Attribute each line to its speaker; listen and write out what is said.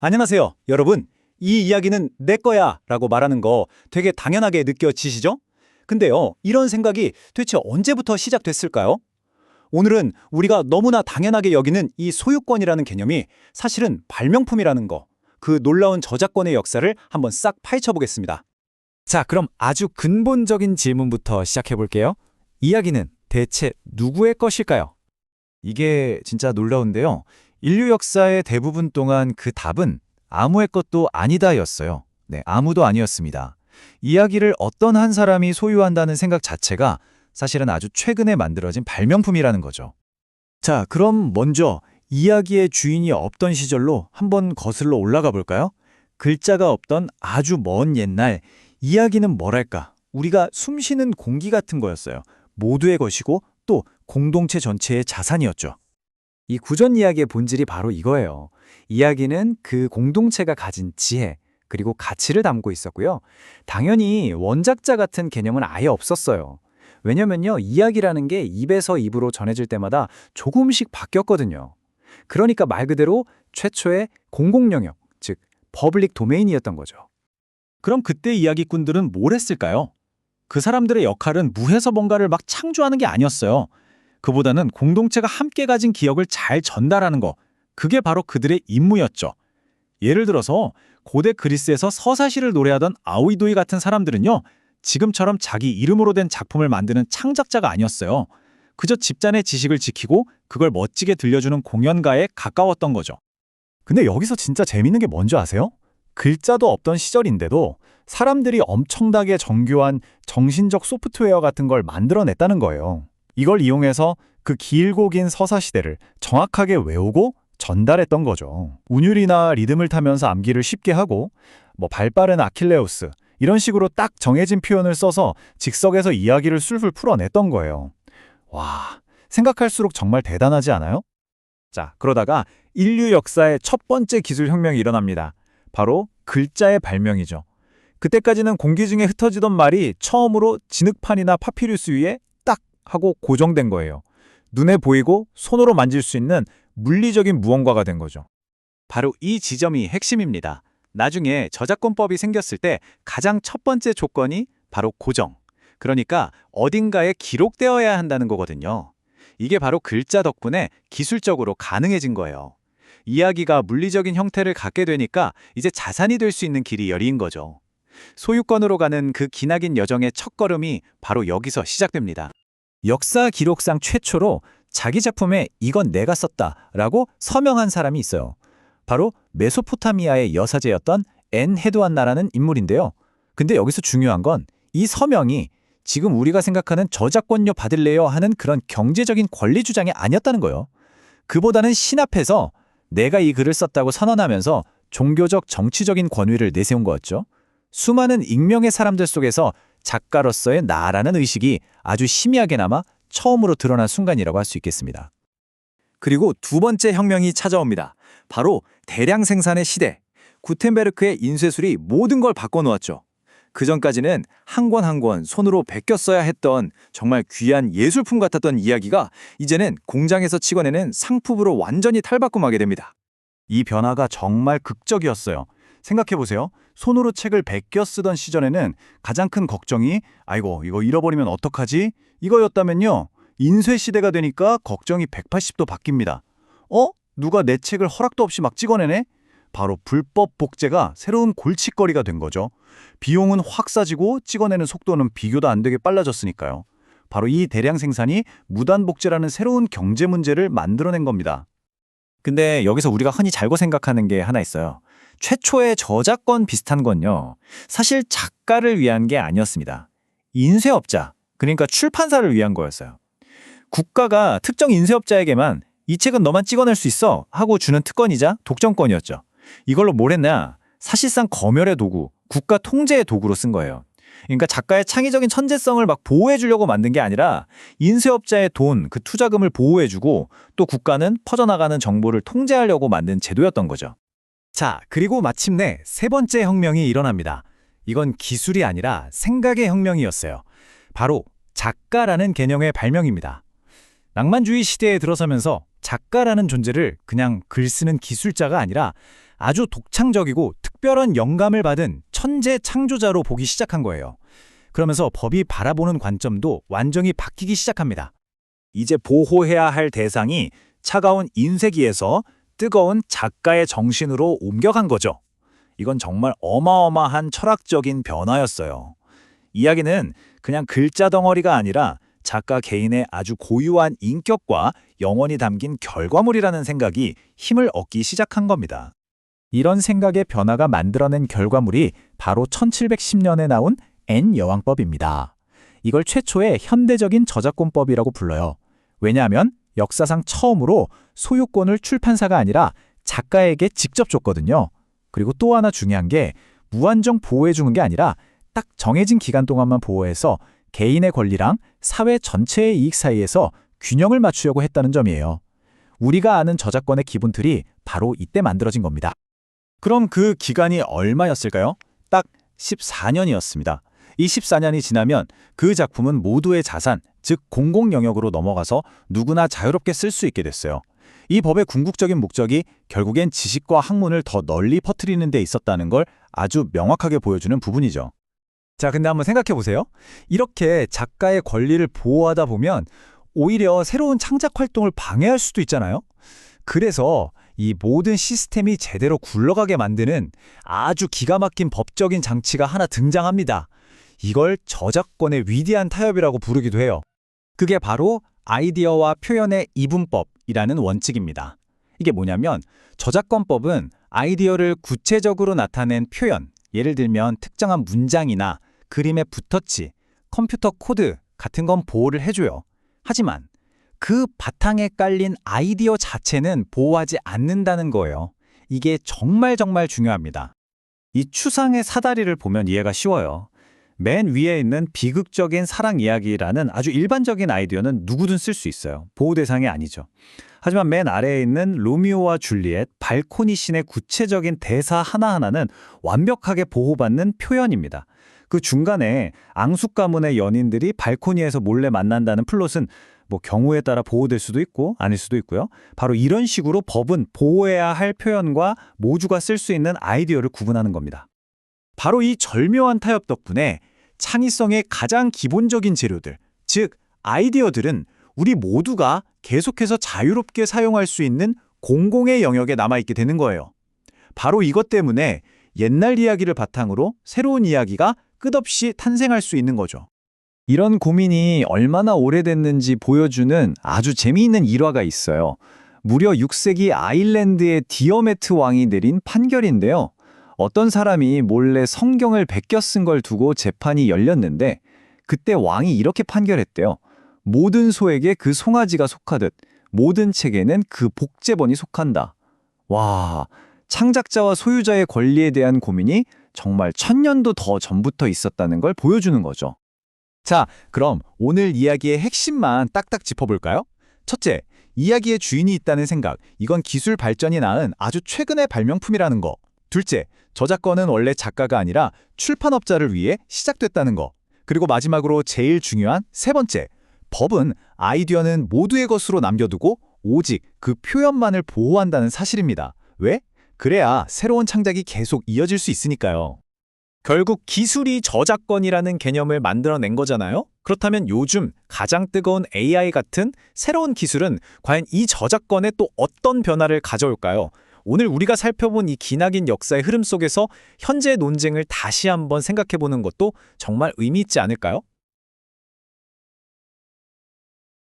Speaker 1: 안녕하세요, 여러분. 이 이야기는 내 거야 라고 말하는 거 되게 당연하게 느껴지시죠? 근데요, 이런 생각이 도대체 언제부터 시작됐을까요? 오늘은 우리가 너무나 당연하게 여기는 이 소유권이라는 개념이 사실은 발명품이라는 거, 그 놀라운 저작권의 역사를 한번 싹 파헤쳐 보겠습니다.
Speaker 2: 자, 그럼 아주 근본적인 질문부터 시작해 볼게요. 이야기는 대체 누구의 것일까요?
Speaker 3: 이게 진짜 놀라운데요. 인류 역사의 대부분 동안 그 답은 아무의 것도 아니다였어요. 네, 아무도 아니었습니다. 이야기를 어떤 한 사람이 소유한다는 생각 자체가 사실은 아주 최근에 만들어진 발명품이라는 거죠.
Speaker 2: 자, 그럼 먼저 이야기의 주인이 없던 시절로 한번 거슬러 올라가 볼까요? 글자가 없던 아주 먼 옛날, 이야기는 뭐랄까, 우리가 숨쉬는 공기 같은 거였어요. 모두의 것이고 또 공동체 전체의 자산이었죠. 이 구전 이야기의 본질이 바로 이거예요. 이야기는 그 공동체가 가진 지혜, 그리고 가치를 담고 있었고요. 당연히 원작자 같은 개념은 아예 없었어요. 왜냐면요, 이야기라는 게 입에서 입으로 전해질 때마다 조금씩 바뀌었거든요. 그러니까 말 그대로 최초의 공공영역, 즉 퍼블릭 도메인이었던 거죠.
Speaker 1: 그럼 그때 이야기꾼들은 뭘 했을까요? 그 사람들의 역할은 무에서 뭔가를 막 창조하는 게 아니었어요. 그보다는 공동체가 함께 가진 기억을 잘 전달하는 거, 그게 바로 그들의 임무였죠. 예를 들어서 고대 그리스에서 서사시를 노래하던 아오이도이 같은 사람들은요, 지금처럼 자기 이름으로 된 작품을 만드는 창작자가 아니었어요. 그저 집단의 지식을 지키고 그걸 멋지게 들려주는 공연가에 가까웠던 거죠.
Speaker 3: 근데 여기서 진짜 재밌는 게 뭔지 아세요? 글자도 없던 시절인데도 사람들이 엄청나게 정교한 정신적 소프트웨어 같은 걸 만들어냈다는 거예요. 이걸 이용해서 그 길고 긴 서사시대를 정확하게 외우고 전달했던 거죠. 운율이나 리듬을 타면서 암기를 쉽게 하고 발빠른 아킬레우스 이런 식으로 딱 정해진 표현을 써서 즉석에서 이야기를 술술 풀어냈던 거예요. 와, 생각할수록 정말 대단하지 않아요?
Speaker 2: 자, 그러다가 인류 역사의 첫 번째 기술 혁명이 일어납니다. 바로 글자의 발명이죠. 그때까지는 공기 중에 흩어지던 말이 처음으로 진흙판이나 파피루스 위에 딱 하고 고정된 거예요. 눈에 보이고 손으로 만질 수 있는 물리적인 무언가가 된 거죠.
Speaker 1: 바로 이 지점이 핵심입니다. 나중에 저작권법이 생겼을 때 가장 첫 번째 조건이 바로 고정. 그러니까 어딘가에 기록되어야 한다는 거거든요. 이게 바로 글자 덕분에 기술적으로 가능해진 거예요. 이야기가 물리적인 형태를 갖게 되니까 이제 자산이 될 수 있는 길이 열린 거죠. 소유권으로 가는 그 기나긴 여정의 첫걸음이 바로 여기서 시작됩니다.
Speaker 2: 역사 기록상 최초로 자기 작품에 이건 내가 썼다라고 서명한 사람이 있어요. 바로 메소포타미아의 여사제였던 엔헤두안나라는 인물인데요. 근데 여기서 중요한 건 이 서명이 지금 우리가 생각하는 저작권료 받을래요 하는 그런 경제적인 권리 주장이 아니었다는 거예요. 그보다는 신 앞에서 내가 이 글을 썼다고 선언하면서 종교적 정치적인 권위를 내세운 거였죠. 수많은 익명의 사람들 속에서 작가로서의 나라는 의식이 아주 희미하게나마 처음으로 드러난 순간이라고 할 수 있겠습니다. 그리고 두 번째 혁명이 찾아옵니다. 바로 대량 생산의 시대. 구텐베르크의 인쇄술이 모든 걸 바꿔놓았죠. 그전까지는 한 권 한 권 손으로 베껴 써야 했던 정말 귀한 예술품 같았던 이야기가 이제는 공장에서 찍어내는 상품으로 완전히 탈바꿈하게 됩니다.
Speaker 3: 이 변화가 정말 극적이었어요. 생각해보세요. 손으로 책을 베껴 쓰던 시절에는 가장 큰 걱정이 아이고 이거 잃어버리면 어떡하지? 이거였다면요. 인쇄 시대가 되니까 걱정이 180도 바뀝니다. 누가 내 책을 허락도 없이 막 찍어내네? 바로 불법 복제가 새로운 골칫거리가 된 거죠. 비용은 확 싸지고 찍어내는 속도는 비교도 안 되게 빨라졌으니까요. 바로 이 대량 생산이 무단 복제라는 새로운 경제 문제를 만들어낸 겁니다.
Speaker 2: 근데 여기서 우리가 흔히 잘못 생각하는 게 하나 있어요. 최초의 저작권 비슷한 건요. 사실 작가를 위한 게 아니었습니다. 인쇄업자, 그러니까 출판사를 위한 거였어요. 국가가 특정 인쇄업자에게만 이 책은 너만 찍어낼 수 있어 하고 주는 특권이자 독점권이었죠. 이걸로 뭘 했냐? 사실상 검열의 도구, 국가 통제의 도구로 쓴 거예요. 그러니까 작가의 창의적인 천재성을 막 보호해 주려고 만든 게 아니라 인쇄업자의 돈, 그 투자금을 보호해 주고 또 국가는 퍼져나가는 정보를 통제하려고 만든 제도였던 거죠. 자, 그리고 마침내 세 번째 혁명이 일어납니다. 이건 기술이 아니라 생각의 혁명이었어요. 바로 작가라는 개념의 발명입니다. 낭만주의 시대에 들어서면서 작가라는 존재를 그냥 글 쓰는 기술자가 아니라 아주 독창적이고 특별한 영감을 받은 천재 창조자로 보기 시작한 거예요. 그러면서 법이 바라보는 관점도 완전히 바뀌기 시작합니다. 이제 보호해야 할 대상이 차가운 인쇄기에서 뜨거운 작가의 정신으로 옮겨간 거죠. 이건 정말 어마어마한 철학적인 변화였어요. 이야기는 그냥 글자 덩어리가 아니라 작가 개인의 아주 고유한 인격과 영혼이 담긴 결과물이라는 생각이 힘을 얻기 시작한 겁니다. 이런 생각의 변화가 만들어낸 결과물이 바로 1710년에 나온 N여왕법입니다. 이걸 최초의 현대적인 저작권법이라고 불러요. 왜냐하면 역사상 처음으로 소유권을 출판사가 아니라 작가에게 직접 줬거든요. 그리고 또 하나 중요한 게 무한정 보호해주는 게 아니라 딱 정해진 기간 동안만 보호해서 개인의 권리랑 사회 전체의 이익 사이에서 균형을 맞추려고 했다는 점이에요. 우리가 아는 저작권의 기본틀이 바로 이때 만들어진 겁니다.
Speaker 1: 그럼 그 기간이 얼마였을까요? 딱 14년이었습니다. 이 14년이 지나면 그 작품은 모두의 자산, 즉 공공 영역으로 넘어가서 누구나 자유롭게 쓸 수 있게 됐어요. 이 법의 궁극적인 목적이 결국엔 지식과 학문을 더 널리 퍼뜨리는 데 있었다는 걸 아주 명확하게 보여주는 부분이죠.
Speaker 2: 자, 근데 한번 생각해 보세요. 이렇게 작가의 권리를 보호하다 보면 오히려 새로운 창작 활동을 방해할 수도 있잖아요. 그래서 이 모든 시스템이 제대로 굴러가게 만드는 아주 기가 막힌 법적인 장치가 하나 등장합니다. 이걸 저작권의 위대한 타협이라고 부르기도 해요. 그게 바로 아이디어와 표현의 이분법이라는 원칙입니다. 이게 뭐냐면 저작권법은 아이디어를 구체적으로 나타낸 표현, 예를 들면 특정한 문장이나 그림의 붓터치, 컴퓨터 코드 같은 건 보호를 해줘요. 하지만 그 바탕에 깔린 아이디어 자체는 보호하지 않는다는 거예요. 이게 정말 중요합니다. 이 추상의 사다리를 보면 이해가 쉬워요. 맨 위에 있는 비극적인 사랑 이야기라는 아주 일반적인 아이디어는 누구든 쓸 수 있어요. 보호 대상이 아니죠. 하지만 맨 아래에 있는 로미오와 줄리엣, 발코니 씬의 구체적인 대사 하나하나는 완벽하게 보호받는 표현입니다. 그 중간에 앙숙 가문의 연인들이 발코니에서 몰래 만난다는 플롯은 뭐 경우에 따라 보호될 수도 있고 아닐 수도 있고요. 바로 이런 식으로 법은 보호해야 할 표현과 모두가 쓸 수 있는 아이디어를 구분하는 겁니다. 바로 이 절묘한 타협 덕분에 창의성의 가장 기본적인 재료들, 즉 아이디어들은 우리 모두가 계속해서 자유롭게 사용할 수 있는 공공의 영역에 남아있게 되는 거예요. 바로 이것 때문에 옛날 이야기를 바탕으로 새로운 이야기가 끝없이 탄생할 수 있는 거죠. 이런 고민이 얼마나 오래됐는지 보여주는 아주 재미있는 일화가 있어요. 무려 6세기 아일랜드의 디어메트 왕이 내린 판결인데요. 어떤 사람이 몰래 성경을 베껴 쓴 걸 두고 재판이 열렸는데 그때 왕이 이렇게 판결했대요. 모든 소에게 그 송아지가 속하듯 모든 책에는 그 복제본이 속한다. 와, 창작자와 소유자의 권리에 대한 고민이 정말 1000년도 더 전부터 있었다는 걸 보여주는 거죠. 자, 그럼 오늘 이야기의 핵심만 딱딱 짚어볼까요? 첫째, 이야기의 주인이 있다는 생각. 이건 기술 발전이 낳은 아주 최근의 발명품이라는 거. 둘째, 저작권은 원래 작가가 아니라 출판업자를 위해 시작됐다는 거. 그리고 마지막으로 제일 중요한 세 번째, 법은 아이디어는 모두의 것으로 남겨두고 오직 그 표현만을 보호한다는 사실입니다. 왜? 그래야 새로운 창작이 계속 이어질 수 있으니까요. 결국 기술이 저작권이라는 개념을 만들어낸 거잖아요. 그렇다면 요즘 가장 뜨거운 AI 같은 새로운 기술은 과연 이 저작권에 또 어떤 변화를 가져올까요? 오늘 우리가 살펴본 이 기나긴 역사의 흐름 속에서 현재의 논쟁을 다시 한번 생각해보는 것도 정말 의미 있지 않을까요?